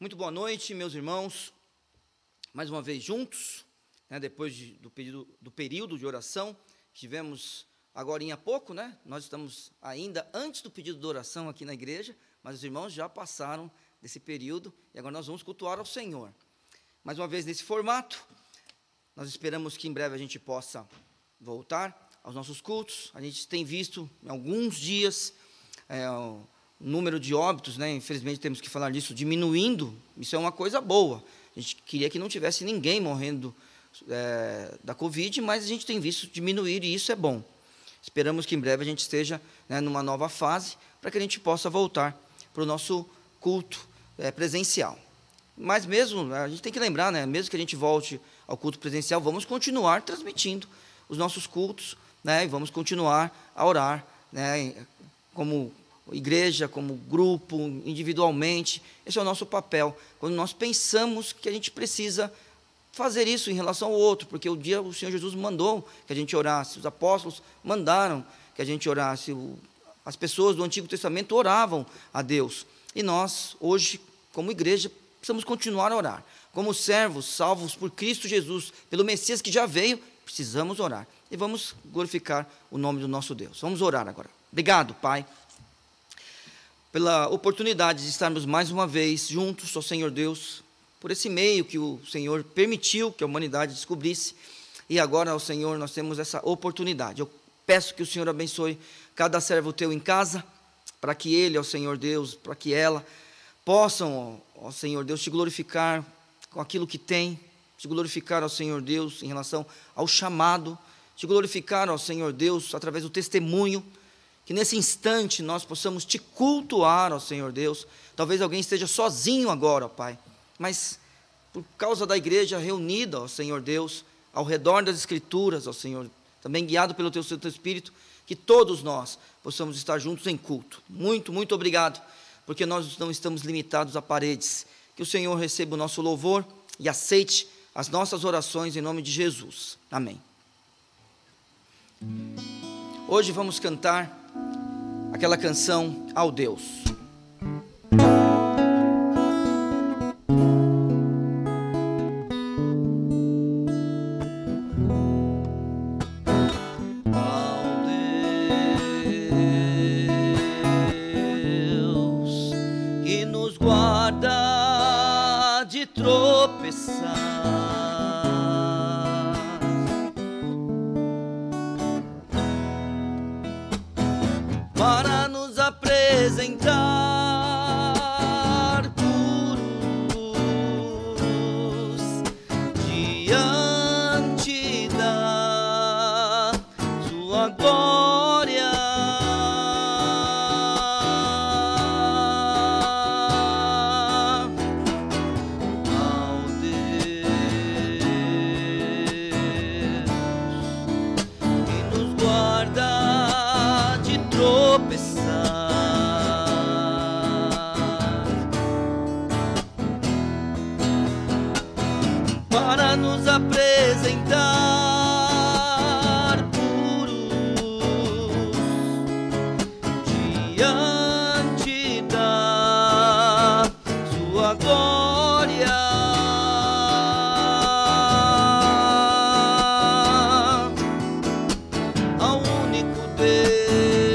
Muito boa noite, meus irmãos, mais uma vez juntos, depois do período de oração, tivemos agora há pouco, nós estamos ainda antes do pedido de oração aqui na igreja, mas os irmãos já passaram desse período, e agora nós vamos cultuar ao Senhor. Mais uma vez nesse formato, nós esperamos que em breve a gente possa voltar aos nossos cultos. A gente tem visto em alguns dias, o número de óbitos, infelizmente temos que falar disso, diminuindo. Isso é uma coisa boa. A gente queria que não tivesse ninguém morrendo da Covid, mas a gente tem visto diminuir e isso é bom. Esperamos que em breve a gente esteja numa nova fase, para que a gente possa voltar para o nosso culto presencial. Mas mesmo, a gente tem que lembrar, mesmo que a gente volte ao culto presencial, vamos continuar transmitindo os nossos cultos, e vamos continuar a orar, como igreja, como grupo, individualmente. Esse é o nosso papel, quando nós pensamos que a gente precisa fazer isso em relação ao outro, porque o Senhor Jesus mandou que a gente orasse, os apóstolos mandaram que a gente orasse, as pessoas do Antigo Testamento oravam a Deus, e nós, hoje, como igreja, precisamos continuar a orar, como servos salvos por Cristo Jesus, pelo Messias que já veio, precisamos orar, e vamos glorificar o nome do nosso Deus. Vamos orar agora. Obrigado, Pai, pela oportunidade de estarmos mais uma vez juntos, ó Senhor Deus, por esse meio que o Senhor permitiu que a humanidade descobrisse, e agora, ó Senhor, nós temos essa oportunidade. Eu peço que o Senhor abençoe cada servo teu em casa, para que ele, ó Senhor Deus, para que ela possam, ó Senhor Deus, te glorificar com aquilo que tem, te glorificar, ó Senhor Deus, em relação ao chamado, te glorificar, ó Senhor Deus, através do testemunho, que nesse instante nós possamos te cultuar, ó Senhor Deus. Talvez alguém esteja sozinho agora, ó Pai, mas por causa da igreja reunida, ó Senhor Deus, ao redor das Escrituras, ó Senhor, também guiado pelo Teu Santo Espírito, que todos nós possamos estar juntos em culto. Muito, muito obrigado, porque nós não estamos limitados a paredes. Que o Senhor receba o nosso louvor e aceite as nossas orações em nome de Jesus. Amém. Hoje vamos cantar aquela canção ao Deus. Para nos apresentar puros diante da sua glória, ao Deus que nos guarda de tropeçar, para nos apresentar puros diante da sua glória, ao único Deus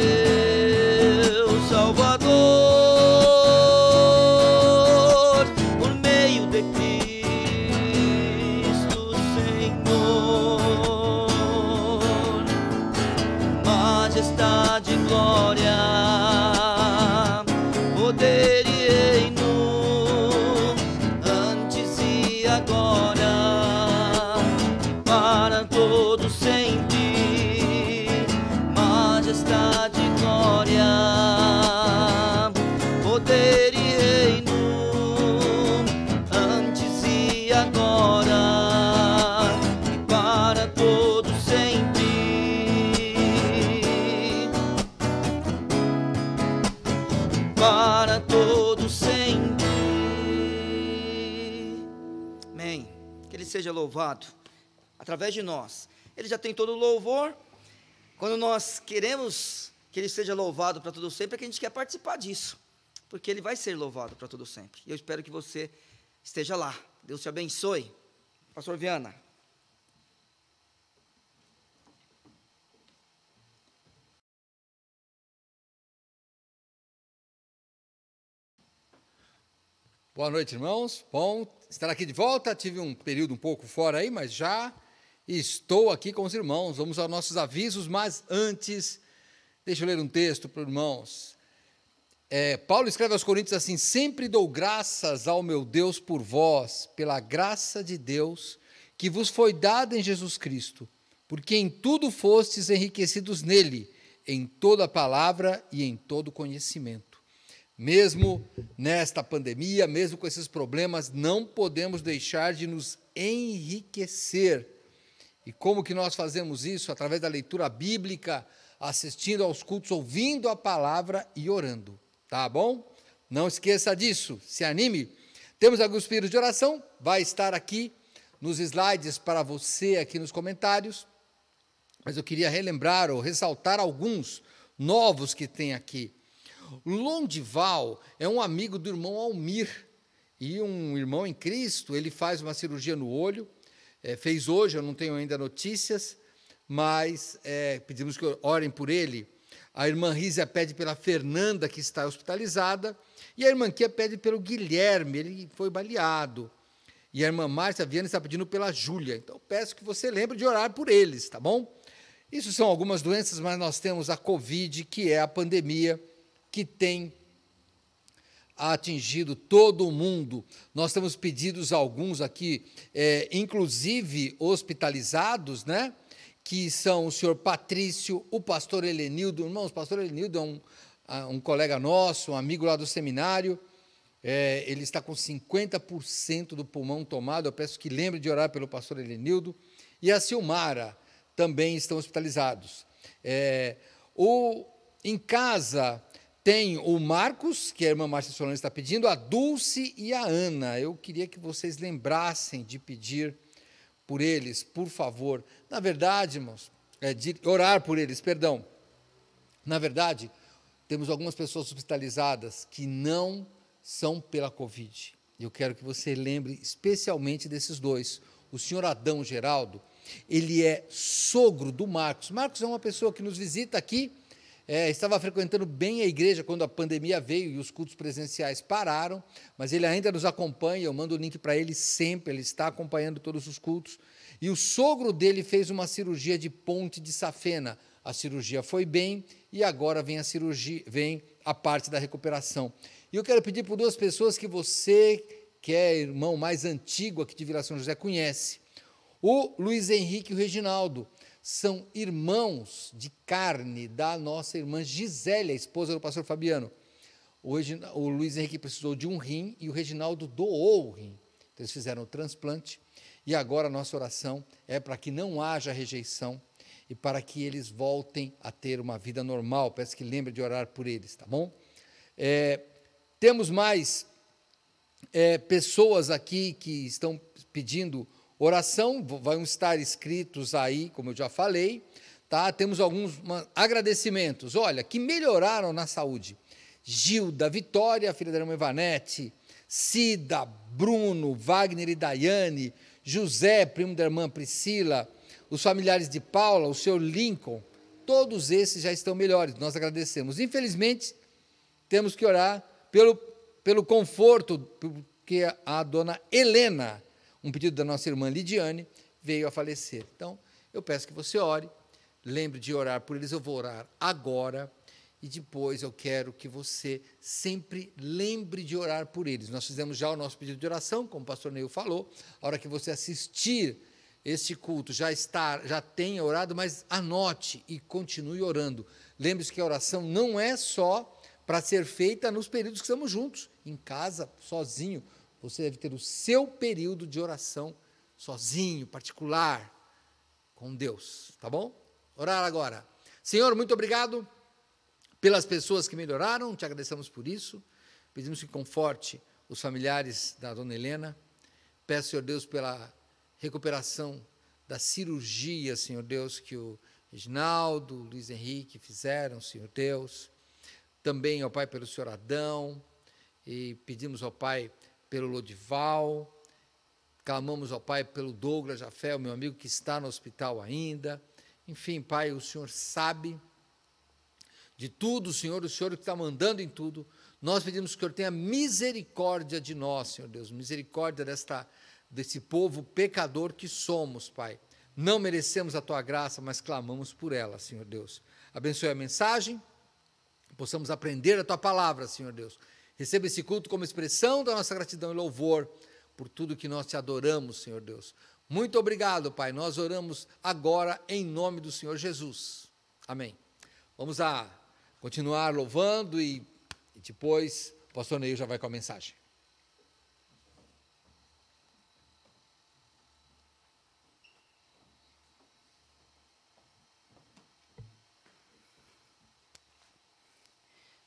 Salvador, por meio de Cristo Senhor, majestade e glória, poder e reino, antes e agora, para todos sempre, majestade e glória, poder e reino, antes e agora, e para todos sempre, para todos sempre. Amém. Que Ele seja louvado através de nós. Ele já tem todo o louvor. Quando nós queremos que Ele seja louvado para todo sempre, é que a gente quer participar disso. porque Ele vai ser louvado para todo sempre. E eu espero que você esteja lá. Deus te abençoe. Pastor Viana. Boa noite, irmãos. Bom estar aqui de volta. Tive um período um pouco fora aí, mas já estou aqui com os irmãos. Vamos aos nossos avisos, mas antes, deixa eu ler um texto para os irmãos. Paulo escreve aos Coríntios assim: sempre dou graças ao meu Deus por vós, pela graça de Deus que vos foi dada em Jesus Cristo, porque em tudo fostes enriquecidos nele, em toda palavra e em todo conhecimento. Mesmo nesta pandemia, mesmo com esses problemas, não podemos deixar de nos enriquecer. E como que nós fazemos isso? Através da leitura bíblica, assistindo aos cultos, ouvindo a palavra e orando. Tá bom? Não esqueça disso, se anime. Temos alguns pedidos de oração, vai estar aqui nos slides para você, aqui nos comentários, mas eu queria relembrar ou ressaltar alguns novos que tem aqui. Londival é um amigo do irmão Almir, e um irmão em Cristo. Ele faz uma cirurgia no olho, fez hoje, eu não tenho ainda notícias, mas pedimos que orem por ele. A irmã Rízia pede pela Fernanda, que está hospitalizada, e a irmã Kia pede pelo Guilherme, ele foi baleado. E a irmã Márcia Viana está pedindo pela Júlia. Então, peço que você lembre de orar por eles, tá bom? Isso são algumas doenças, mas nós temos a Covid, que é a pandemia que tem atingido todo o mundo. Nós temos pedidos alguns aqui, inclusive hospitalizados, né? Que são o senhor Patrício, o pastor Helenildo. Irmãos, o pastor Helenildo é um colega nosso, um amigo lá do seminário. Ele está com 50% do pulmão tomado. Eu peço que lembre de orar pelo pastor Helenildo. E a Silmara também estão hospitalizados. Em casa tem o Marcos, que a irmã Márcia Solano está pedindo, a Dulce e a Ana. Eu queria que vocês lembrassem de pedir por eles, por favor. Na verdade, irmãos, de orar por eles, perdão. Na verdade, temos algumas pessoas hospitalizadas que não são pela Covid. Eu quero que você lembre especialmente desses dois. O senhor Adão Geraldo, ele é sogro do Marcos. Marcos é uma pessoa que nos visita aqui, estava frequentando bem a igreja quando a pandemia veio e os cultos presenciais pararam, mas ele ainda nos acompanha. Eu mando o link para ele sempre, ele está acompanhando todos os cultos. E o sogro dele fez uma cirurgia de ponte de safena. A cirurgia foi bem e agora vem a parte da recuperação. E eu quero pedir por duas pessoas que você, que é irmão mais antigo aqui de Vila São José, conhece. O Luiz Henrique e o Reginaldo são irmãos de carne da nossa irmã Gisélia, esposa do pastor Fabiano. O Luiz Henrique precisou de um rim e o Reginaldo doou o rim. Então, eles fizeram o transplante e agora a nossa oração é para que não haja rejeição e para que eles voltem a ter uma vida normal. Peço que lembre de orar por eles, tá bom? Temos mais pessoas aqui que estão pedindo oração, vão estar escritos aí, como eu já falei, tá? Temos alguns agradecimentos, olha, que melhoraram na saúde. Gilda, Vitória, filha da irmã Ivanete, Cida, Bruno, Wagner e Daiane, José, primo da irmã Priscila, os familiares de Paula, o senhor Lincoln, todos esses já estão melhores, nós agradecemos. Infelizmente, temos que orar pelo conforto, porque a dona Helena, um pedido da nossa irmã Lidiane, veio a falecer. Então, eu peço que você ore, lembre de orar por eles. Eu vou orar agora e depois eu quero que você sempre lembre de orar por eles. Nós fizemos já o nosso pedido de oração, como o pastor Neil falou. A hora que você assistir este culto, já tenha orado, mas anote e continue orando. Lembre-se que a oração não é só para ser feita nos períodos que estamos juntos, em casa, sozinho. Você deve ter o seu período de oração sozinho, particular, com Deus, tá bom? Orar agora. Senhor, muito obrigado pelas pessoas que melhoraram, te agradecemos por isso. Pedimos que conforte os familiares da dona Helena. Peço, Senhor Deus, pela recuperação da cirurgia, Senhor Deus, que o Reginaldo, o Luiz Henrique fizeram, Senhor Deus. Também, ó Pai, pelo Senhor Adão, e pedimos, ó Pai, pelo Lodival, clamamos, ó Pai, pelo Douglas Jafé, o meu amigo que está no hospital ainda. Enfim, Pai, o Senhor sabe de tudo, o Senhor que está mandando em tudo. Nós pedimos que o Senhor tenha misericórdia de nós, Senhor Deus, misericórdia desse povo pecador que somos, Pai. Não merecemos a Tua graça, mas clamamos por ela, Senhor Deus. Abençoe a mensagem, possamos aprender a Tua palavra, Senhor Deus. Receba esse culto como expressão da nossa gratidão e louvor por tudo que nós Te adoramos, Senhor Deus. Muito obrigado, Pai. Nós oramos agora em nome do Senhor Jesus. Amém. Vamos a continuar louvando e depois o pastor Neil já vai com a mensagem.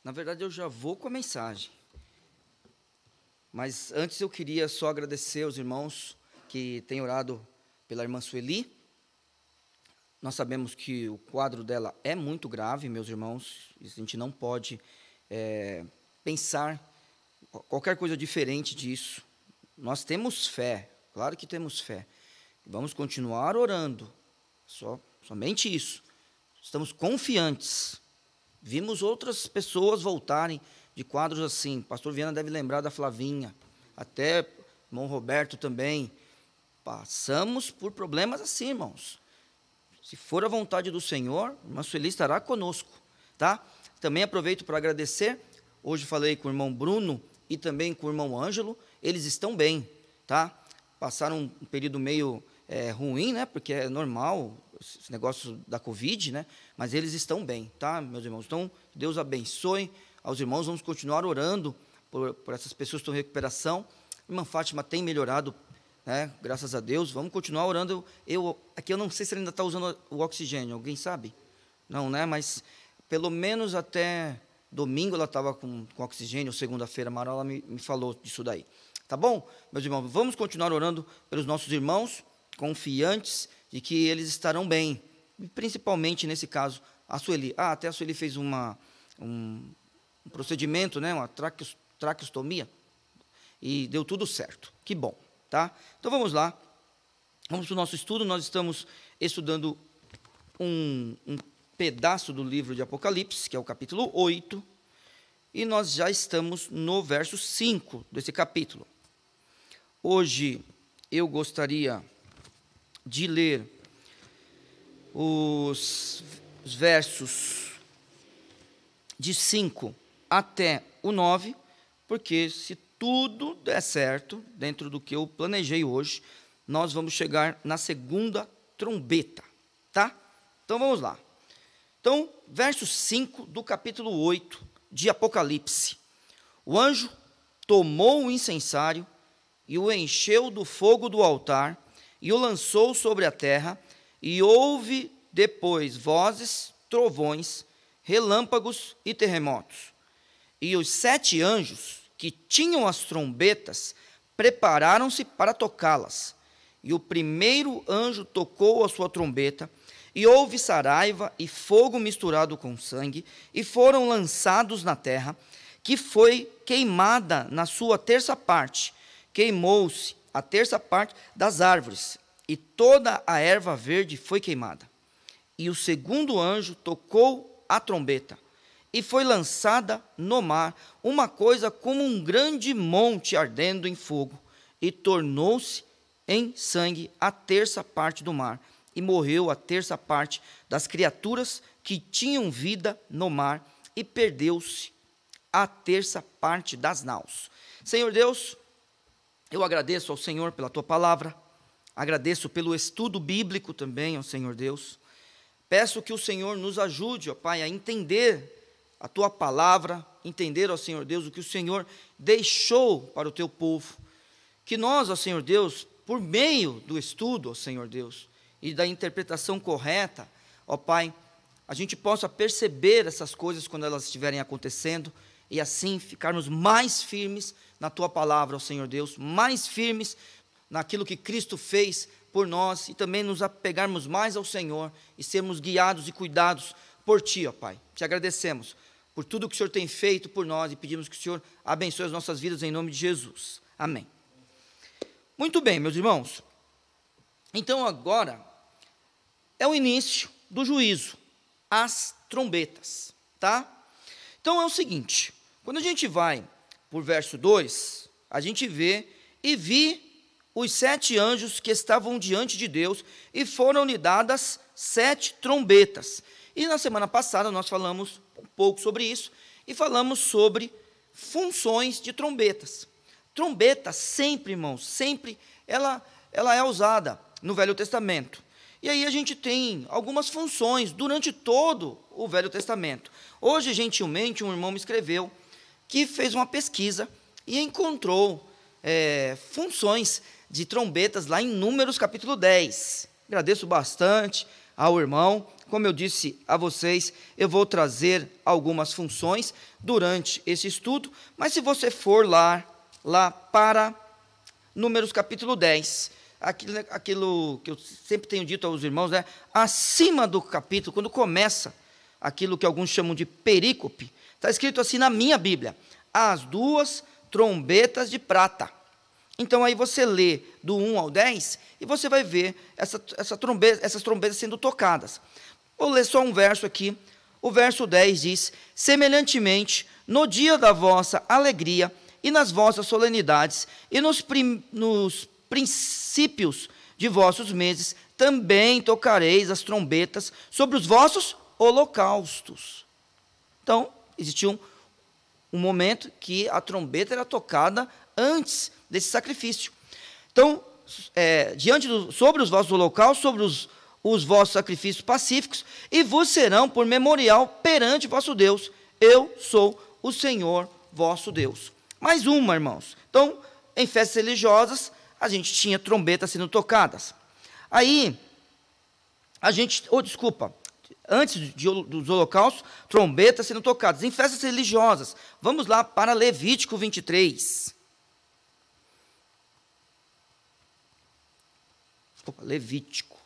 Na verdade, eu já vou com a mensagem. Mas antes eu queria só agradecer aos irmãos que têm orado pela irmã Sueli. Nós sabemos que o quadro dela é muito grave, meus irmãos. A gente não pode pensar qualquer coisa diferente disso. Nós temos fé, claro que temos fé. Vamos continuar orando, somente isso. Estamos confiantes. Vimos outras pessoas voltarem de quadros assim. Pastor Viana deve lembrar da Flavinha, até o irmão Roberto também. Passamos por problemas assim, irmãos. Se for a vontade do Senhor, a irmã Sueli estará conosco, tá? Também aproveito para agradecer. Hoje falei com o irmão Bruno e também com o irmão Ângelo. Eles estão bem, tá? Passaram um período meio ruim, né? Porque é normal esse negócio da Covid, né? Mas eles estão bem, tá, meus irmãos? Então, Deus abençoe aos irmãos. Vamos continuar orando por essas pessoas que estão em recuperação. A irmã Fátima tem melhorado, né? Graças a Deus. Vamos continuar orando. Aqui eu não sei se ela ainda está usando o oxigênio. Alguém sabe? Não, né? Mas pelo menos até domingo ela estava com oxigênio. Segunda-feira, a Marola me falou disso daí. Tá bom, meus irmãos? Vamos continuar orando pelos nossos irmãos, confiantes de que eles estarão bem, principalmente nesse caso, a Sueli. Até a Sueli fez um procedimento, né, uma traqueostomia, e deu tudo certo. Que bom, tá? Então vamos lá, vamos para o nosso estudo. Nós estamos estudando um pedaço do livro de Apocalipse, que é o capítulo 8, e nós já estamos no verso 5 desse capítulo. Hoje eu gostaria de ler os versos de 5 até o 9, porque se tudo der certo, dentro do que eu planejei hoje, nós vamos chegar na segunda trombeta, tá? Então vamos lá. Então, verso 5 do capítulo 8 de Apocalipse. O anjo tomou o incensário e o encheu do fogo do altar, e o lançou sobre a terra, e houve depois vozes, trovões, relâmpagos e terremotos. E os 7 anjos que tinham as trombetas prepararam-se para tocá-las. E o primeiro anjo tocou a sua trombeta, e houve saraiva e fogo misturado com sangue, e foram lançados na terra, que foi queimada na sua terça parte. Queimou-se a terça parte das árvores, e toda a erva verde foi queimada. E o segundo anjo tocou a trombeta, e foi lançada no mar uma coisa como um grande monte ardendo em fogo, e tornou-se em sangue a terça parte do mar, e morreu a terça parte das criaturas que tinham vida no mar, e perdeu-se a terça parte das naus. Senhor Deus, eu agradeço ao Senhor pela Tua palavra, agradeço pelo estudo bíblico também, ao Senhor Deus. Peço que o Senhor nos ajude, ó Pai, a entender a Tua palavra, entender, ó Senhor Deus, o que o Senhor deixou para o Teu povo. Que nós, ó Senhor Deus, por meio do estudo, ó Senhor Deus, e da interpretação correta, ó Pai, a gente possa perceber essas coisas quando elas estiverem acontecendo, e assim ficarmos mais firmes na Tua palavra, ó Senhor Deus, mais firmes naquilo que Cristo fez por nós, e também nos apegarmos mais ao Senhor, e sermos guiados e cuidados por Ti, ó Pai. Te agradecemos por tudo que o Senhor tem feito por nós, e pedimos que o Senhor abençoe as nossas vidas em nome de Jesus. Amém. Muito bem, meus irmãos. Então agora é o início do juízo, as trombetas, tá? Então é o seguinte, quando a gente vai por verso 2, a gente vê: e vi os 7 anjos que estavam diante de Deus, e foram-lhe dadas 7 trombetas. E na semana passada nós falamos um pouco sobre isso, e falamos sobre funções de trombetas. Trombeta sempre, irmãos, sempre, ela é usada no Velho Testamento. E aí a gente tem algumas funções durante todo o Velho Testamento. Hoje, gentilmente, um irmão me escreveu que fez uma pesquisa e encontrou funções de trombetas lá em Números capítulo 10. Agradeço bastante ao irmão. Como eu disse a vocês, eu vou trazer algumas funções durante esse estudo, mas se você for lá para Números capítulo 10, aquilo que eu sempre tenho dito aos irmãos, acima do capítulo, quando começa aquilo que alguns chamam de perícope, está escrito assim na minha Bíblia: as 2 trombetas de prata. Então aí você lê do 1 ao 10 e você vai ver essas trombetas sendo tocadas. Vou ler só um verso aqui. O verso 10 diz: semelhantemente, no dia da vossa alegria e nas vossas solenidades e nos princípios de vossos meses, também tocareis as trombetas sobre os vossos holocaustos. Então, existia um momento que a trombeta era tocada antes desse sacrifício. Então, sobre os vossos holocaustos, sobre os vossos sacrifícios pacíficos, e vos serão por memorial perante vosso Deus. Eu sou o Senhor vosso Deus. Mais uma, irmãos. Então, em festas religiosas, a gente tinha trombetas sendo tocadas. Aí, antes dos holocaustos, trombetas sendo tocadas. Em festas religiosas, vamos lá para Levítico 23. Levítico.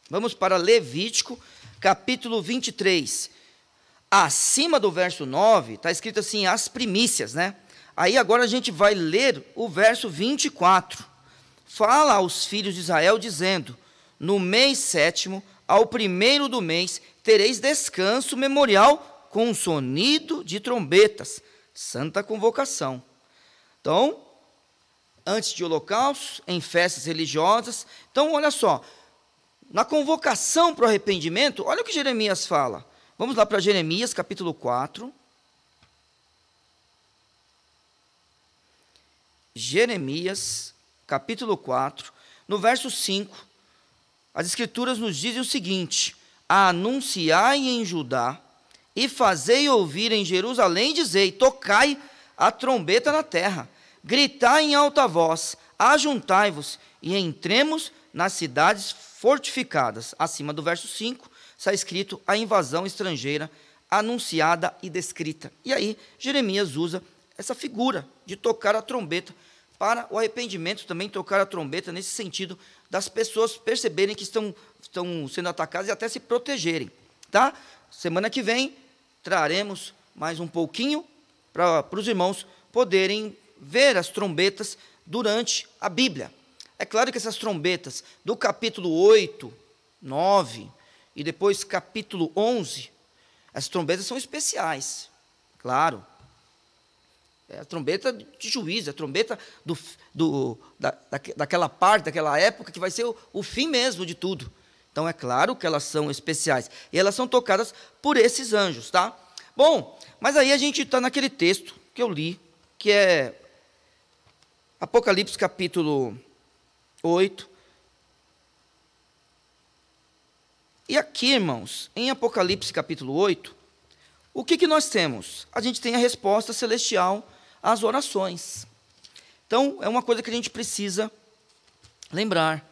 Vamos para Levítico, capítulo 23. Acima do verso 9, está escrito assim: as primícias, né? Aí agora a gente vai ler o verso 24. Fala aos filhos de Israel, dizendo: no mês 7º, ao 1º do mês, tereis descanso memorial com sonido de trombetas, santa convocação. Então, antes de holocaustos, em festas religiosas. Então, olha só, na convocação para o arrependimento, olha o que Jeremias fala. Vamos lá para Jeremias, capítulo 4. Jeremias, capítulo 4, no verso 5, as Escrituras nos dizem o seguinte: anunciai em Judá, e fazei ouvir em Jerusalém, dizei: tocai a trombeta na terra, gritai em alta voz, ajuntai-vos, e entremos nas cidades fortificadas. Acima do verso 5, está escrito a invasão estrangeira, anunciada e descrita. E aí, Jeremias usa essa figura de tocar a trombeta para o arrependimento, também tocar a trombeta nesse sentido das pessoas perceberem que estão sendo atacadas e até se protegerem, tá? Semana que vem traremos mais um pouquinho para os irmãos poderem ver as trombetas durante a Bíblia. É claro que essas trombetas do capítulo 8, 9 e depois capítulo 11, as trombetas são especiais, claro. É a trombeta de juízo, a trombeta daquela parte, daquela época, que vai ser o fim mesmo de tudo. Então, é claro que elas são especiais. E elas são tocadas por esses anjos, tá? Bom, mas aí a gente está naquele texto que eu li, que é Apocalipse capítulo 8. E aqui, irmãos, em Apocalipse capítulo 8, o que nós temos? A gente tem a resposta celestial às orações. Então, é uma coisa que a gente precisa lembrar.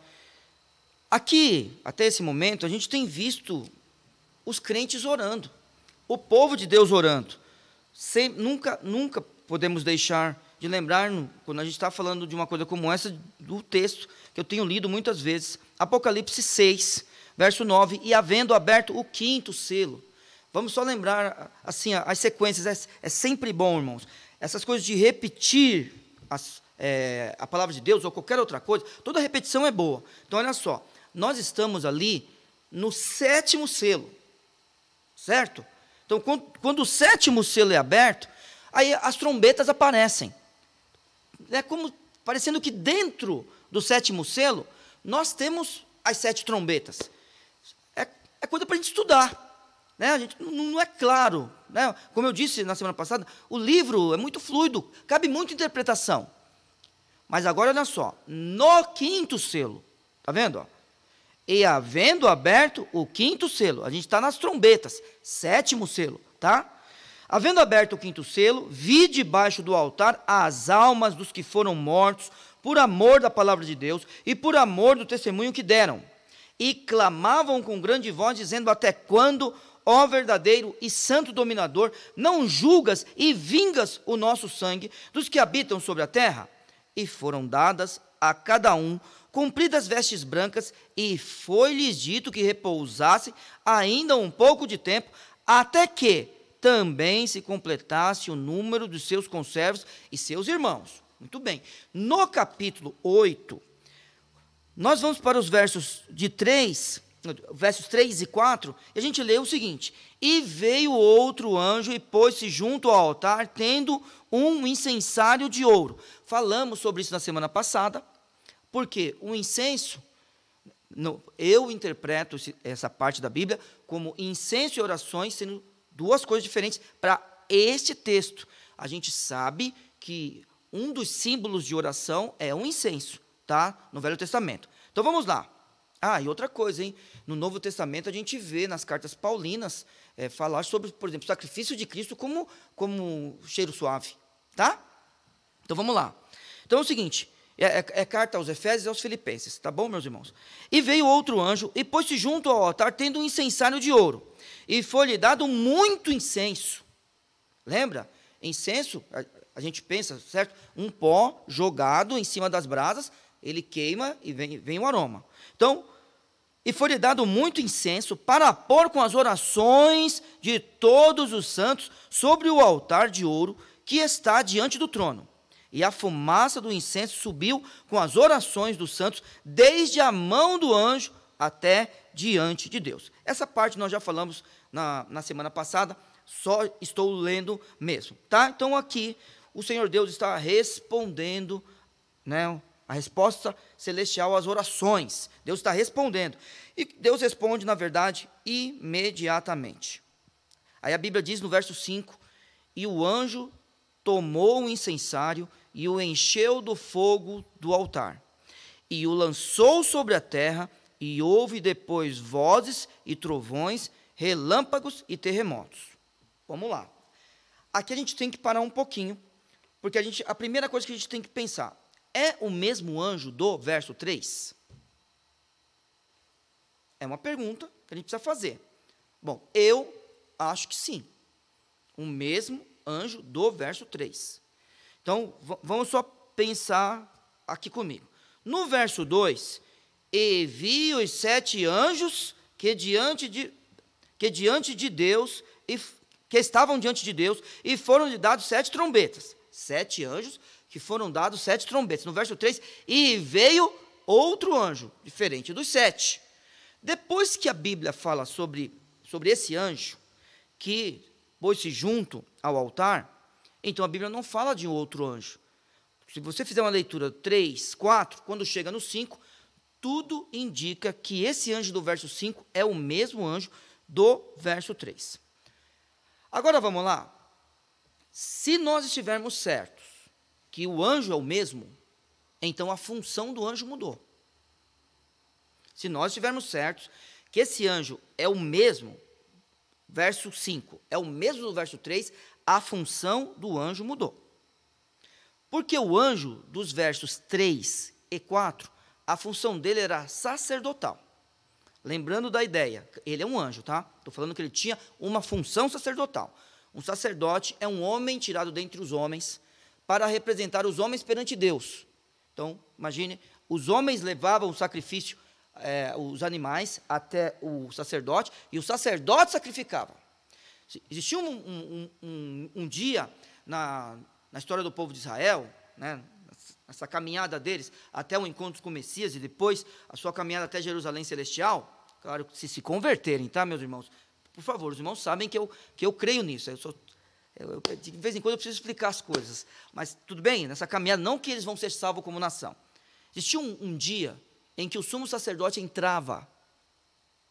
Aqui, até esse momento, a gente tem visto os crentes orando, o povo de Deus orando. Nunca podemos deixar de lembrar, quando a gente está falando de uma coisa como essa, do texto que eu tenho lido muitas vezes, Apocalipse 6, verso 9, e havendo aberto o 5º selo, Vamos só lembrar, assim, as sequências. É sempre bom, irmãos. Essas coisas de repetir a palavra de Deus ou qualquer outra coisa, toda repetição é boa. Então, olha só. Nós estamos ali no 7º selo. Certo? Então, quando o 7º selo é aberto, aí as trombetas aparecem. É como parecendo que dentro do 7º selo, nós temos as 7 trombetas. É coisa para a gente estudar. Né? A gente, não é claro. Né? Como eu disse na semana passada, o livro é muito fluido, cabe muita interpretação. Mas agora, olha só, no 5º selo, está vendo? Ó? E havendo aberto o 5º selo, a gente está nas trombetas, 7º selo, tá? Havendo aberto o 5º selo, vi debaixo do altar as almas dos que foram mortos por amor da palavra de Deus e por amor do testemunho que deram. E clamavam com grande voz, dizendo: até quando, ó verdadeiro e santo dominador, não julgas e vingas o nosso sangue dos que habitam sobre a terra? E foram dadas a cada um compridas vestes brancas, e foi-lhes dito que repousasse ainda um pouco de tempo, até que também se completasse o número dos seus conservos e seus irmãos. Muito bem. No capítulo 8, nós vamos para os versos 3 e 4, e a gente lê o seguinte: e veio outro anjo e pôs-se junto ao altar, tendo um incensário de ouro. Falamos sobre isso na semana passada, porque o incenso, eu interpreto essa parte da Bíblia como incenso e orações sendo duas coisas diferentes para este texto. A gente sabe que um dos símbolos de oração é o incenso, tá? No Velho Testamento. Então vamos lá. E outra coisa, hein? No Novo Testamento a gente vê nas cartas paulinas falar sobre, por exemplo, o sacrifício de Cristo como cheiro suave, tá? Então vamos lá. Então é o seguinte, é carta aos Efésios e aos Filipenses, tá bom, meus irmãos? E veio outro anjo e pôs-se junto ao altar, tendo um incensário de ouro, e foi-lhe dado muito incenso. Lembra? Incenso, a gente pensa, certo? Um pó jogado em cima das brasas, ele queima e vem o aroma. Então, e foi-lhe dado muito incenso para pôr com as orações de todos os santos sobre o altar de ouro que está diante do trono. E a fumaça do incenso subiu com as orações dos santos, desde a mão do anjo até diante de Deus. Essa parte nós já falamos na semana passada, só estou lendo mesmo. Tá? Então aqui o Senhor Deus está respondendo, né, a resposta celestial às orações. Deus está respondendo. E Deus responde, na verdade, imediatamente. Aí a Bíblia diz no verso 5, e o anjo tomou o incensário e o encheu do fogo do altar, e o lançou sobre a terra, e houve depois vozes e trovões, relâmpagos e terremotos. Vamos lá. Aqui a gente tem que parar um pouquinho, porque a primeira coisa que a gente tem que pensar, é o mesmo anjo do verso 3? É uma pergunta que a gente precisa fazer. Bom, eu acho que sim. O mesmo anjo do verso 3. Então, vamos só pensar aqui comigo. No verso 2, e vi os 7 anjos que estavam diante de Deus, e foram-lhe dados 7 trombetas. 7 anjos que foram dados 7 trombetas. No verso 3, e veio outro anjo, diferente dos 7. Depois que a Bíblia fala sobre esse anjo, que pôs-se junto ao altar, então a Bíblia não fala de um outro anjo. Se você fizer uma leitura 3, 4, quando chega no 5, tudo indica que esse anjo do verso 5 é o mesmo anjo do verso 3. Agora vamos lá. Se nós estivermos certos que o anjo é o mesmo, então a função do anjo mudou. Se nós estivermos certos que esse anjo é o mesmo, verso 5, é o mesmo do verso 3, a função do anjo mudou. Porque o anjo dos versos 3 e 4, a função dele era sacerdotal. Lembrando da ideia, ele é um anjo, tá? Estou falando que ele tinha uma função sacerdotal. Um sacerdote é um homem tirado dentre os homens para representar os homens perante Deus. Então, imagine, os homens levavam o sacrifício, os animais, até o sacerdote, e o sacerdote sacrificava. Existiu um dia na história do povo de Israel, né, essa caminhada deles até o encontro com o Messias e depois a sua caminhada até Jerusalém Celestial, claro, se converterem, tá, meus irmãos? Por favor, os irmãos sabem que eu creio nisso, de vez em quando eu preciso explicar as coisas, mas tudo bem, nessa caminhada, não que eles vão ser salvos como nação. Existia um dia em que o sumo sacerdote entrava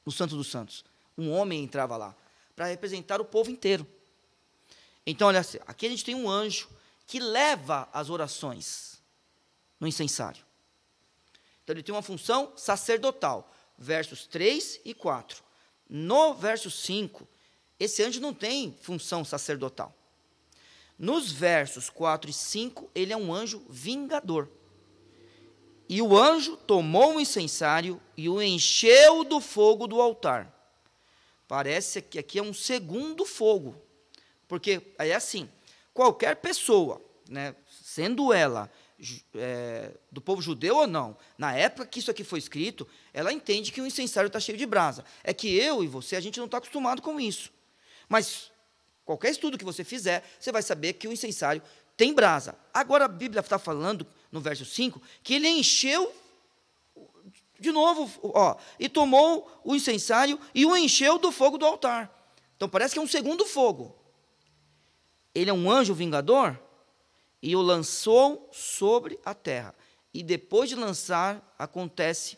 no Santo dos Santos, um homem entrava lá, para representar o povo inteiro. Então, olha, aqui a gente tem um anjo que leva as orações no incensário. Então, ele tem uma função sacerdotal, versos 3 e 4. No verso 5, esse anjo não tem função sacerdotal. Nos versos 4 e 5, ele é um anjo vingador. E o anjo tomou o incensário e o encheu do fogo do altar. Parece que aqui é um segundo fogo, porque é assim, qualquer pessoa, né, sendo ela do povo judeu ou não, na época que isso aqui foi escrito, ela entende que o incensário está cheio de brasa. É que eu e você, a gente não está acostumado com isso. Mas qualquer estudo que você fizer, você vai saber que o incensário tem brasa. Agora a Bíblia está falando, no verso 5, que ele encheu, de novo, e tomou o incensário e o encheu do fogo do altar. Então parece que é um segundo fogo. Ele é um anjo vingador e o lançou sobre a terra. E depois de lançar, acontece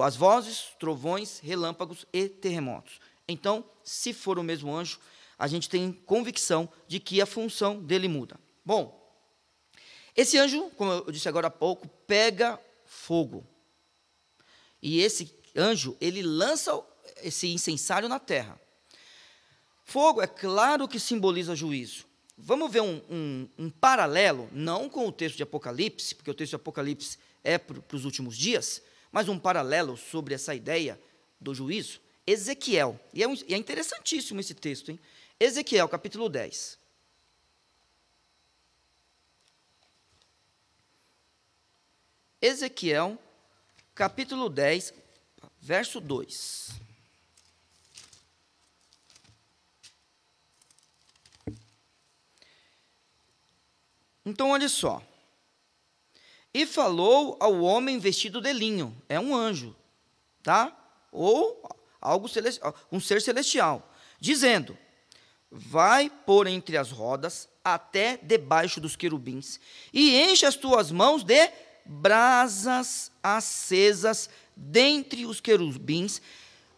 as vozes, trovões, relâmpagos e terremotos. Então, se for o mesmo anjo, a gente tem convicção de que a função dele muda. Bom, esse anjo, como eu disse agora há pouco, pega fogo. E esse anjo, ele lança esse incensário na terra. Fogo, é claro que simboliza juízo. Vamos ver um paralelo, não com o texto de Apocalipse, porque o texto de Apocalipse é para os últimos dias, mas um paralelo sobre essa ideia do juízo. Ezequiel, e é interessantíssimo esse texto, hein? Ezequiel, capítulo 10. Ezequiel, capítulo 10, verso 2. Então, olha só. E falou ao homem vestido de linho, é um anjo, tá? Ou algo celestial, um ser celestial, dizendo: vai por entre as rodas até debaixo dos querubins e enche as tuas mãos de brasas acesas dentre os querubins.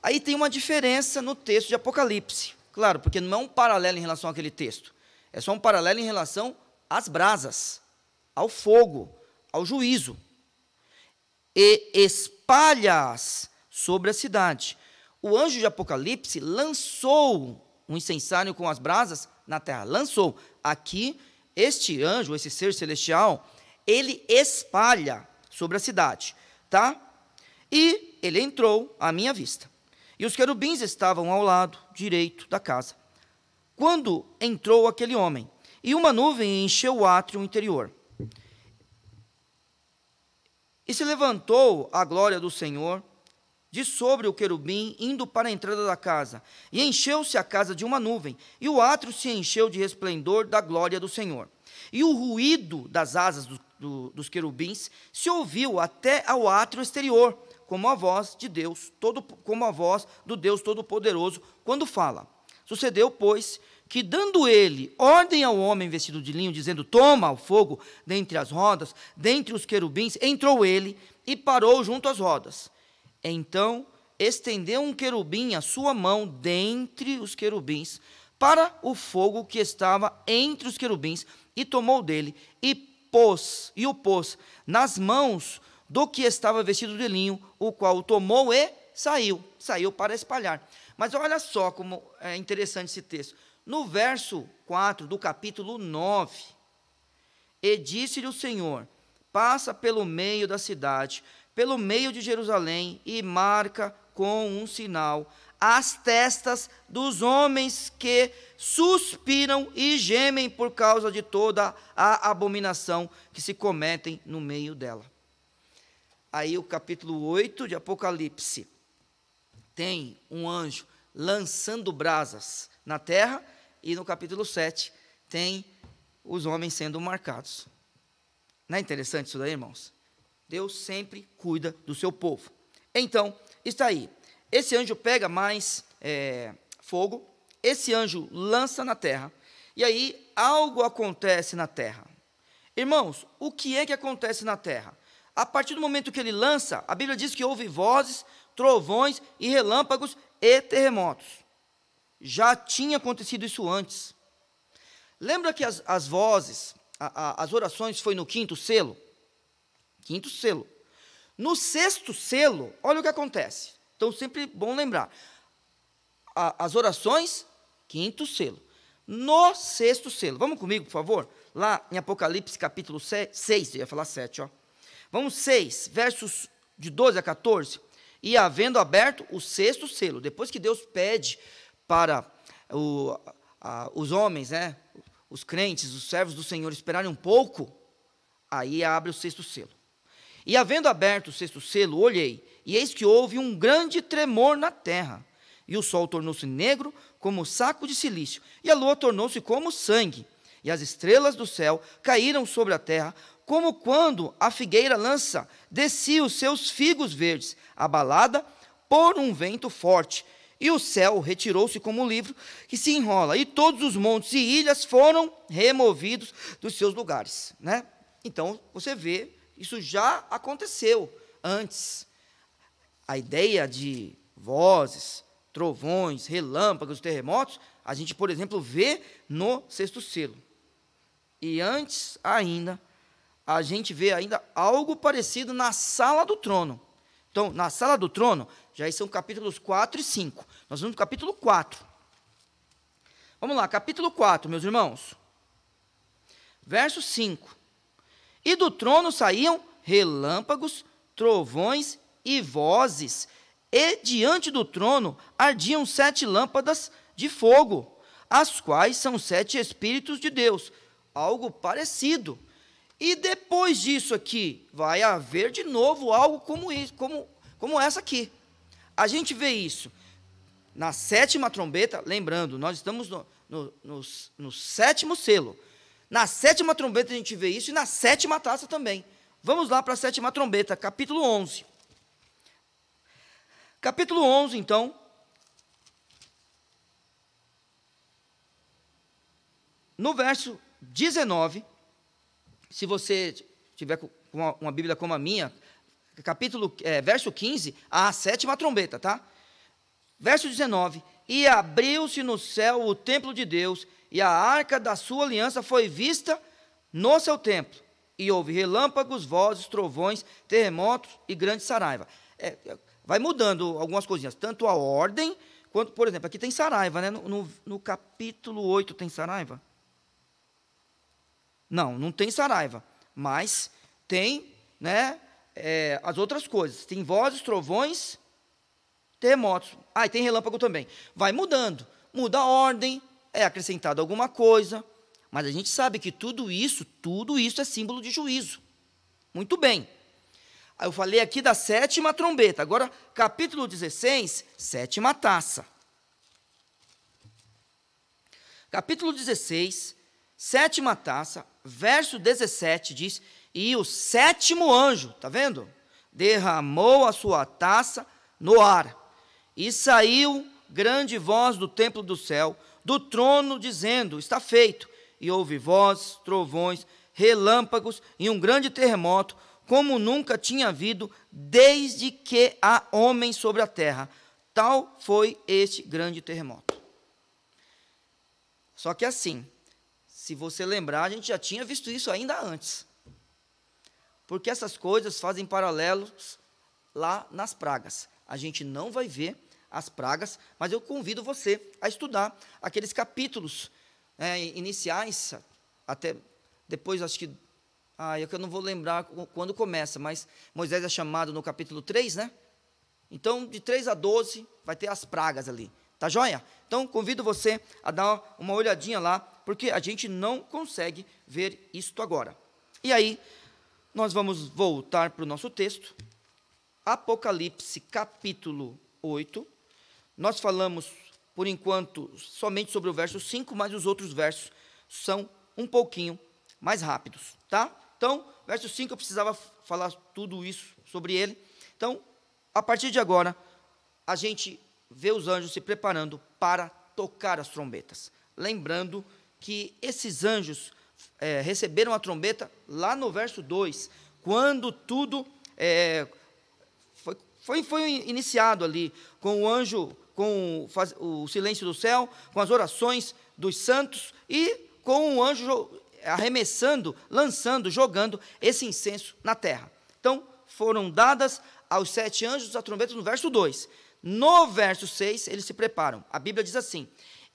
Aí tem uma diferença no texto de Apocalipse, claro, porque não é um paralelo em relação àquele texto, é só um paralelo em relação às brasas, ao fogo, ao juízo. E espalha-as sobre a cidade. O anjo de Apocalipse lançou um incensário com as brasas na terra, lançou. Aqui, este anjo, esse ser celestial, ele espalha sobre a cidade, tá? E ele entrou à minha vista. E os querubins estavam ao lado direito da casa, quando entrou aquele homem, e uma nuvem encheu o átrio interior. E se levantou a glória do Senhor de sobre o querubim, indo para a entrada da casa. E encheu-se a casa de uma nuvem, e o átrio se encheu de resplendor da glória do Senhor. E o ruído das asas dos querubins se ouviu até ao átrio exterior, como a voz de Deus, como a voz do Deus Todo-Poderoso, quando fala. Sucedeu, pois, que dando ele ordem ao homem vestido de linho, dizendo: toma o fogo dentre as rodas, dentre os querubins, entrou ele e parou junto às rodas. Então estendeu um querubim a sua mão dentre os querubins para o fogo que estava entre os querubins, e tomou dele e o pôs nas mãos do que estava vestido de linho, o qual o tomou e saiu para espalhar. Mas olha só como é interessante esse texto. No verso 4 do capítulo 9, e disse-lhe o Senhor: passa pelo meio da cidade, pelo meio de Jerusalém, e marca com um sinal as testas dos homens que suspiram e gemem por causa de toda a abominação que se cometem no meio dela. Aí o capítulo 8 de Apocalipse tem um anjo lançando brasas na terra, e no capítulo 7 tem os homens sendo marcados. Não é interessante isso daí, irmãos? Deus sempre cuida do seu povo. Então, está aí. Esse anjo pega mais fogo, esse anjo lança na terra, e aí algo acontece na terra. Irmãos, o que é que acontece na terra? A partir do momento que ele lança, a Bíblia diz que houve vozes, trovões e relâmpagos e terremotos. Já tinha acontecido isso antes. Lembra que as vozes, as orações foi no quinto selo? Quinto selo. No sexto selo, olha o que acontece. Então, sempre bom lembrar. As orações, quinto selo. No sexto selo. Vamos comigo, por favor? Lá em Apocalipse, capítulo 6, eu ia falar 7, ó. Vamos, 6, versos de 12 a 14. E havendo aberto o sexto selo, depois que Deus pede para os homens, né, os crentes, os servos do Senhor esperarem um pouco, aí abre o sexto selo. E havendo aberto o sexto selo, olhei, e eis que houve um grande tremor na terra, e o sol tornou-se negro como saco de cilício, e a lua tornou-se como sangue, e as estrelas do céu caíram sobre a terra, como quando a figueira lança descia os seus figos verdes, abalada por um vento forte, e o céu retirou-se como um livro que se enrola, e todos os montes e ilhas foram removidos dos seus lugares, né? Então, você vê, isso já aconteceu antes. A ideia de vozes, trovões, relâmpagos, terremotos, a gente, por exemplo, vê no sexto selo. E antes ainda, a gente vê ainda algo parecido na sala do trono. Então, na sala do trono, já são capítulos 4 e 5. Nós vamos no capítulo 4. Vamos lá, capítulo 4, meus irmãos. Verso 5. E do trono saíam relâmpagos, trovões e vozes, e diante do trono ardiam 7 lâmpadas de fogo, as quais são 7 Espíritos de Deus. Algo parecido. E depois disso aqui, vai haver de novo algo como isso, como essa aqui. A gente vê isso na 7ª trombeta, lembrando, nós estamos no 7º selo. Na 7ª trombeta a gente vê isso, e na 7ª taça também. Vamos lá para a 7ª trombeta, capítulo 11. Capítulo 11, então. No verso 19, se você tiver com uma Bíblia como a minha, verso 15, a 7ª trombeta, tá? Verso 19, e abriu-se no céu o templo de Deus, e a arca da sua aliança foi vista no seu templo, e houve relâmpagos, vozes, trovões, terremotos e grande saraiva. Vai mudando algumas coisinhas, tanto a ordem, quanto, por exemplo, aqui tem saraiva, né? No capítulo 8 tem saraiva? Não tem saraiva, mas tem, né, as outras coisas. Tem vozes, trovões, terremotos. E tem relâmpago também. Vai mudando, muda a ordem, é acrescentado alguma coisa, mas a gente sabe que tudo isso é símbolo de juízo. Muito bem. Eu falei aqui da 7ª trombeta, agora capítulo 16, 7ª taça. Capítulo 16, 7ª taça, verso 17 diz, e o 7º anjo, está vendo? Derramou a sua taça no ar, e saiu grande voz do templo do céu, do trono, dizendo, está feito. E houve vozes, trovões, relâmpagos e um grande terremoto, como nunca tinha havido, desde que há homem sobre a terra. Tal foi este grande terremoto. Só que assim, se você lembrar, a gente já tinha visto isso ainda antes. Porque essas coisas fazem paralelos lá nas pragas. A gente não vai ver as pragas, mas eu convido você a estudar aqueles capítulos iniciais, até depois, acho que, eu não vou lembrar quando começa, mas Moisés é chamado no capítulo 3, né? Então, de 3 a 12, vai ter as pragas ali, tá joia? Então, convido você a dar uma olhadinha lá, porque a gente não consegue ver isto agora. E aí, nós vamos voltar para o nosso texto, Apocalipse capítulo 8, nós falamos por enquanto, somente sobre o verso 5, mas os outros versos são um pouquinho mais rápidos, tá? Então, verso 5, eu precisava falar tudo isso sobre ele. Então, a partir de agora, a gente vê os anjos se preparando para tocar as trombetas. Lembrando que esses anjos receberam a trombeta lá no verso 2, quando tudo foi iniciado ali, com o anjo, com o silêncio do céu, com as orações dos santos e com o anjo arremessando, lançando, jogando esse incenso na terra. Então, foram dadas aos 7 anjos a trombeta no verso 2. No verso 6, eles se preparam. A Bíblia diz assim: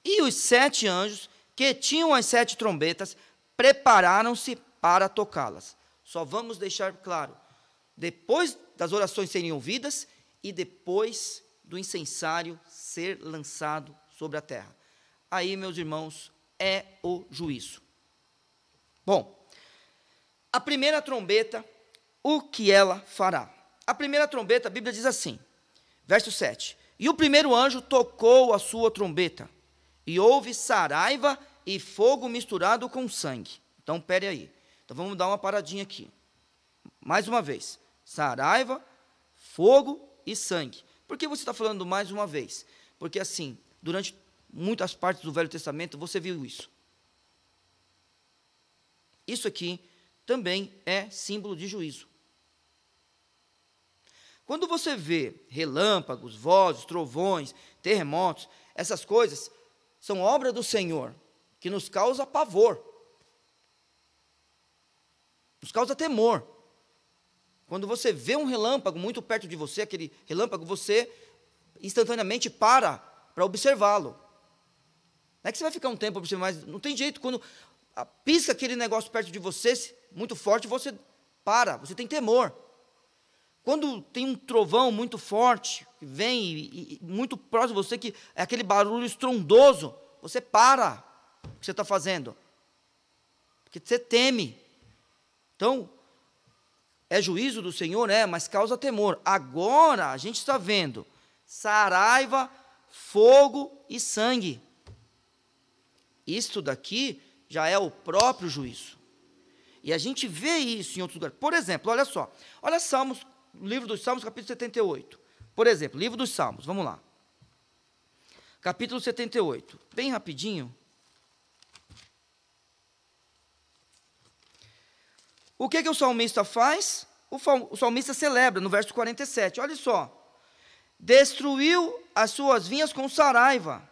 e os 7 anjos que tinham as 7 trombetas prepararam-se para tocá-las. Só vamos deixar claro, depois das orações serem ouvidas e depois do incensário ser lançado sobre a terra. Aí, meus irmãos, é o juízo. Bom, a primeira trombeta, o que ela fará? A primeira trombeta, a Bíblia diz assim, verso 7, e o primeiro anjo tocou a sua trombeta, e houve saraiva e fogo misturado com sangue. Então, pere aí. Então, vamos dar uma paradinha aqui. Mais uma vez, saraiva, fogo e sangue. Por que você está falando mais uma vez? Porque assim, durante muitas partes do Velho Testamento, você viu isso. Isso aqui também é símbolo de juízo. Quando você vê relâmpagos, vozes, trovões, terremotos, essas coisas são obra do Senhor, que nos causa pavor, nos causa temor. Quando você vê um relâmpago muito perto de você, aquele relâmpago, você instantaneamente para observá-lo. Não é que você vai ficar um tempo observando, mas não tem jeito, quando pisca aquele negócio perto de você, muito forte, você para, você tem temor. Quando tem um trovão muito forte, que vem e muito próximo de você, que é aquele barulho estrondoso, você para o que você está fazendo, porque você teme. Então, é juízo do Senhor, mas causa temor. Agora, a gente está vendo saraiva, fogo e sangue. Isto daqui já é o próprio juízo. E a gente vê isso em outros lugares. Por exemplo, olha só. Olha Salmos, livro dos Salmos, capítulo 78. Por exemplo, livro dos Salmos, vamos lá. Capítulo 78. Bem rapidinho. O que o salmista faz? O salmista celebra no verso 47. Olha só. Destruiu as suas vinhas com saraiva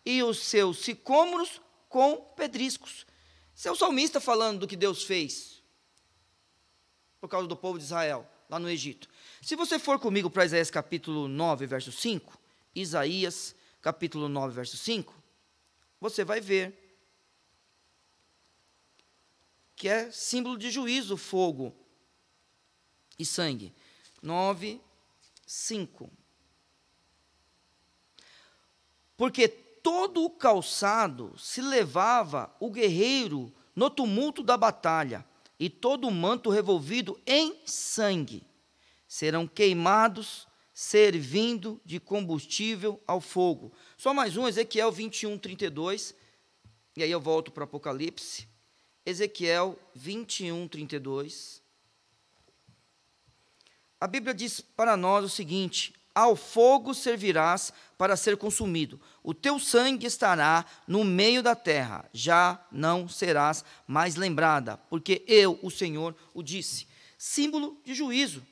e os seus sicômoros com pedriscos. Esse é o salmista falando do que Deus fez por causa do povo de Israel, lá no Egito. Se você for comigo para Isaías capítulo 9, verso 5, Isaías capítulo 9, verso 5, você vai ver que é símbolo de juízo, fogo e sangue. 9, 5. Porque todo o calçado se levava o guerreiro no tumulto da batalha, e todo o manto revolvido em sangue serão queimados, servindo de combustível ao fogo. Só mais um, Ezequiel 21, 32, e aí eu volto para o Apocalipse. Ezequiel 21, 32. A Bíblia diz para nós o seguinte: ao fogo servirás para ser consumido, o teu sangue estará no meio da terra, já não serás mais lembrada, porque eu, o Senhor, o disse. Símbolo de juízo.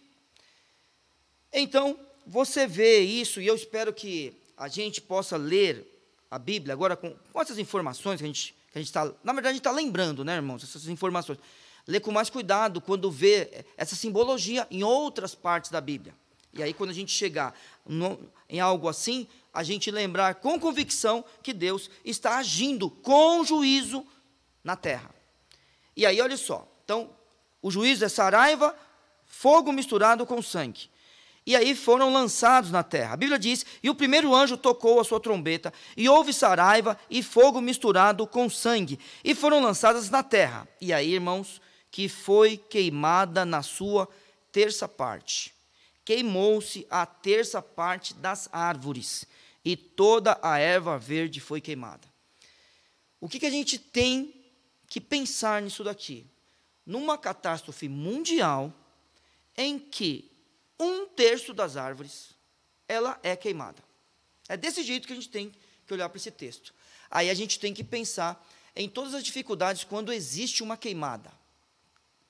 Então, você vê isso, e eu espero que a gente possa ler a Bíblia agora com essas informações que a gente está, na verdade, a gente está lembrando, né, irmãos, essas informações. Ler com mais cuidado quando vê essa simbologia em outras partes da Bíblia. E aí, quando a gente chegar em algo assim, a gente lembrar com convicção que Deus está agindo com juízo na terra. E aí, olha só. Então, o juízo é saraiva, fogo misturado com sangue. E aí foram lançados na terra. A Bíblia diz, e o primeiro anjo tocou a sua trombeta, e houve saraiva e fogo misturado com sangue, e foram lançadas na terra. E aí, irmãos, que foi queimada na sua terça parte. Queimou-se a terça parte das árvores, e toda a erva verde foi queimada. O que a gente tem que pensar nisso daqui? Numa catástrofe mundial, em que 1/3 das árvores, ela é queimada. É desse jeito que a gente tem que olhar para esse texto. Aí a gente tem que pensar em todas as dificuldades quando existe uma queimada.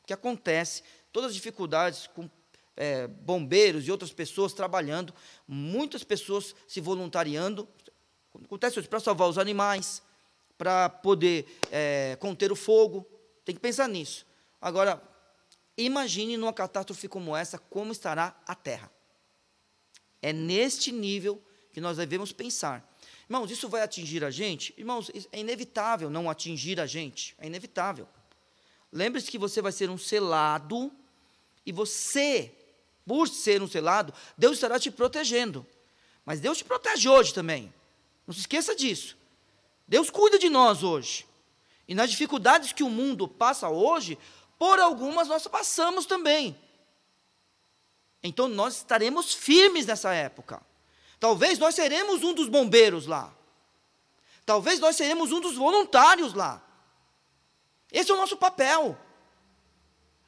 O que acontece, todas as dificuldades com bombeiros e outras pessoas trabalhando, muitas pessoas se voluntariando, acontece isso, para salvar os animais, para poder conter o fogo, tem que pensar nisso. Agora, imagine numa catástrofe como essa, como estará a terra. É neste nível que nós devemos pensar. Irmãos, isso vai atingir a gente? Irmãos, é inevitável não atingir a gente, é inevitável. Lembre-se que você vai ser um selado, e você, por ser um selado, Deus estará te protegendo. Mas Deus te protege hoje também. Não se esqueça disso. Deus cuida de nós hoje. E nas dificuldades que o mundo passa hoje, por algumas nós passamos também. Então nós estaremos firmes nessa época. Talvez nós seremos um dos bombeiros lá. Talvez nós seremos um dos voluntários lá. Esse é o nosso papel.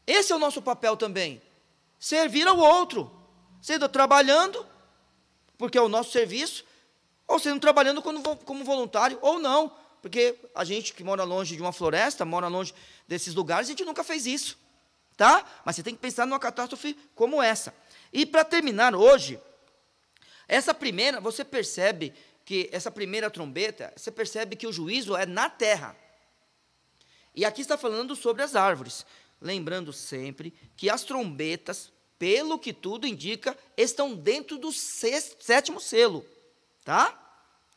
Esse é o nosso papel também. Servir ao outro. Sendo trabalhando, porque é o nosso serviço, ou sendo trabalhando como voluntário, ou não. Porque a gente que mora longe de uma floresta, mora longe desses lugares, a gente nunca fez isso. Tá? Mas você tem que pensar numa catástrofe como essa. E para terminar hoje, você percebe que essa primeira trombeta, você percebe que o juízo é na terra. E aqui está falando sobre as árvores. Lembrando sempre que as trombetas, pelo que tudo indica, estão dentro do 7º selo. Tá?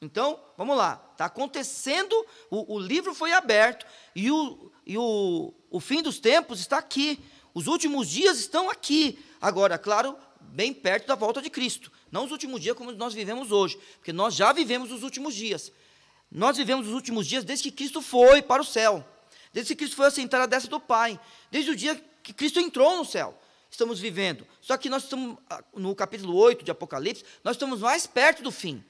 Então, vamos lá. Está acontecendo, o livro foi aberto, e o fim dos tempos está aqui. Os últimos dias estão aqui. Agora, claro, bem perto da volta de Cristo. Não os últimos dias como nós vivemos hoje, porque nós já vivemos os últimos dias. Nós vivemos os últimos dias desde que Cristo foi para o céu. Desde que Cristo foi assentar à destra do Pai. Desde o dia que Cristo entrou no céu. Estamos vivendo. Só que nós estamos, no capítulo 8 de Apocalipse, nós estamos mais perto do fim.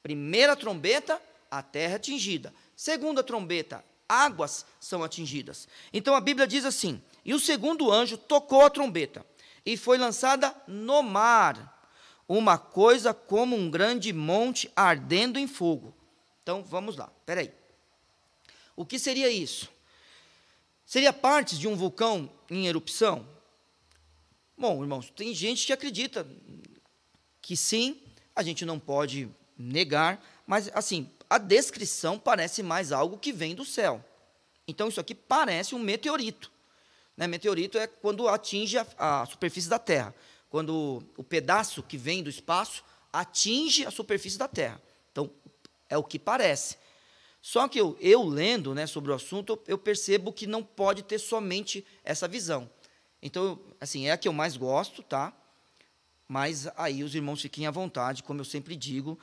Primeira trombeta, a terra é atingida. Segunda trombeta, águas são atingidas. Então a Bíblia diz assim: e o segundo anjo tocou a trombeta, e foi lançada no mar uma coisa como um grande monte ardendo em fogo. Então, vamos lá, espera aí. O que seria isso? Seria partes de um vulcão em erupção? Bom, irmãos, tem gente que acredita que sim, a gente não pode negar, mas, assim, a descrição parece mais algo que vem do céu. Então, isso aqui parece um meteorito. Né? Meteorito é quando atinge a superfície da Terra. Quando o pedaço que vem do espaço atinge a superfície da Terra. Então, é o que parece. Só que eu lendo, né, sobre o assunto, eu percebo que não pode ter somente essa visão. Então, assim, é a que eu mais gosto, tá? Mas aí os irmãos fiquem à vontade, como eu sempre digo,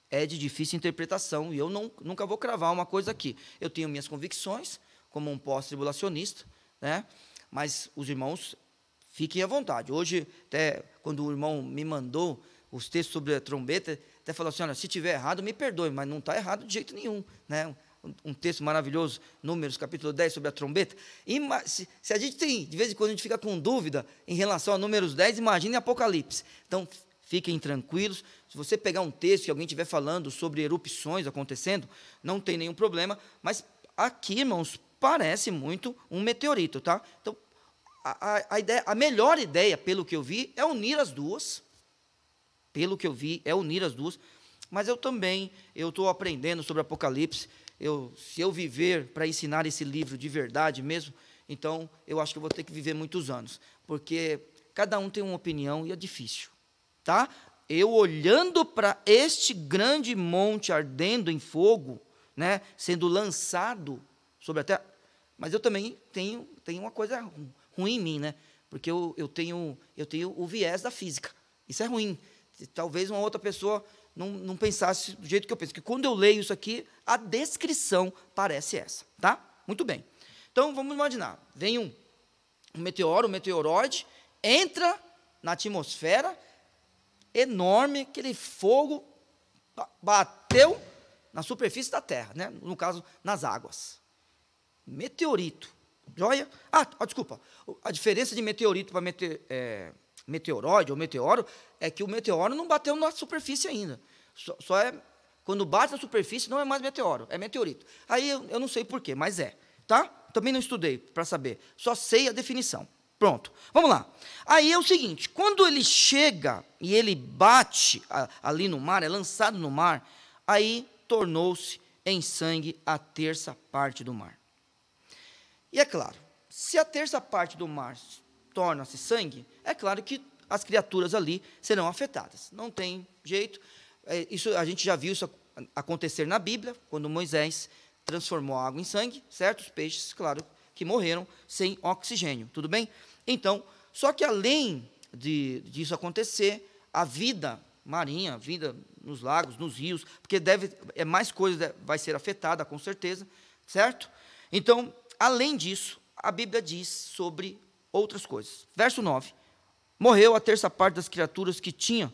é de difícil interpretação, e eu nunca vou cravar uma coisa aqui. Eu tenho minhas convicções, como um pós-tribulacionista, né? Mas os irmãos fiquem à vontade. Hoje, até quando o irmão me mandou os textos sobre a trombeta, até falou assim: olha, se tiver errado, me perdoe, mas não está errado de jeito nenhum. Né? Um texto maravilhoso, Números, capítulo 10, sobre a trombeta. E se a gente tem, de vez em quando, a gente fica com dúvida em relação a Números 10, imagine Apocalipse. Então, fiquem tranquilos. Se você pegar um texto que alguém estiver falando sobre erupções acontecendo, não tem nenhum problema. Mas aqui, irmãos, parece muito um meteorito, tá? Então, a melhor ideia, pelo que eu vi, é unir as duas. Pelo que eu vi, é unir as duas. Mas eu estou aprendendo sobre Apocalipse. Se eu viver para ensinar esse livro de verdade mesmo, então eu acho que eu vou ter que viver muitos anos. Porque cada um tem uma opinião e é difícil. Tá? Eu olhando para este grande monte ardendo em fogo, né, sendo lançado sobre a terra, mas eu também tenho uma coisa ruim em mim, né? Porque eu tenho o viés da física. Isso é ruim. Talvez uma outra pessoa não pensasse do jeito que eu penso. Porque quando eu leio isso aqui, a descrição parece essa. Tá? Muito bem. Então, vamos imaginar. Vem um meteoro, um meteoroide, entra na atmosfera, enorme, aquele fogo bateu na superfície da terra, né? No caso, nas águas. Meteorito. Joia? Desculpa. A diferença de meteorito para meteoroide ou meteoro é que o meteoro não bateu na superfície ainda. Só é quando bate na superfície, não é mais meteoro, é meteorito. Aí eu não sei porquê, mas é. Tá? Também não estudei para saber. Só sei a definição. Pronto. Vamos lá. Aí é o seguinte, quando ele chega e ele bate ali no mar, é lançado no mar, aí tornou-se em sangue a terça parte do mar. E é claro, se a terça parte do mar torna-se sangue, é claro que as criaturas ali serão afetadas. Não tem jeito. Isso, a gente já viu isso acontecer na Bíblia, quando Moisés transformou a água em sangue, certo? Os peixes, claro, que morreram sem oxigênio, tudo bem? Então, só que além disso acontecer, a vida marinha, a vida nos lagos, nos rios, porque mais coisa vai ser afetada, com certeza, certo? Então, além disso, a Bíblia diz sobre outras coisas. Verso 9, morreu a terça parte das criaturas que tinham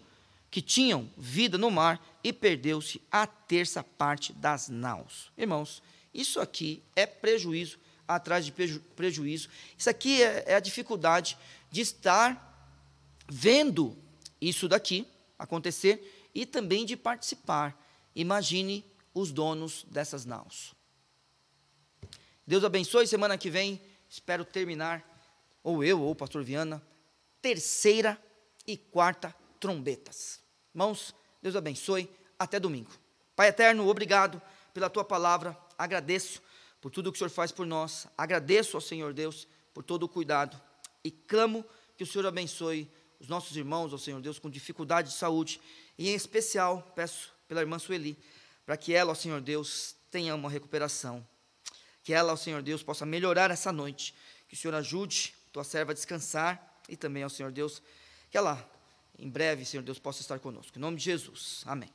vida no mar, e perdeu-se a terça parte das naus. Irmãos, isso aqui é prejuízo atrás de prejuízo. Isso aqui é a dificuldade de estar vendo isso daqui acontecer e também de participar. Imagine os donos dessas naus. Deus abençoe. Semana que vem, espero terminar, ou eu, ou o pastor Viana, terceira e quarta trombetas. Irmãos, Deus abençoe. Até domingo. Pai eterno, obrigado pela tua palavra. Agradeço por tudo o que o Senhor faz por nós. Agradeço ao Senhor Deus por todo o cuidado. E clamo que o Senhor abençoe os nossos irmãos, ao Senhor Deus, com dificuldade de saúde. E em especial, peço pela irmã Sueli, para que ela, ao Senhor Deus, tenha uma recuperação. Que ela, ao Senhor Deus, possa melhorar essa noite. Que o Senhor ajude tua serva a descansar. E também, ao Senhor Deus, que ela, em breve, Senhor Deus, possa estar conosco. Em nome de Jesus. Amém.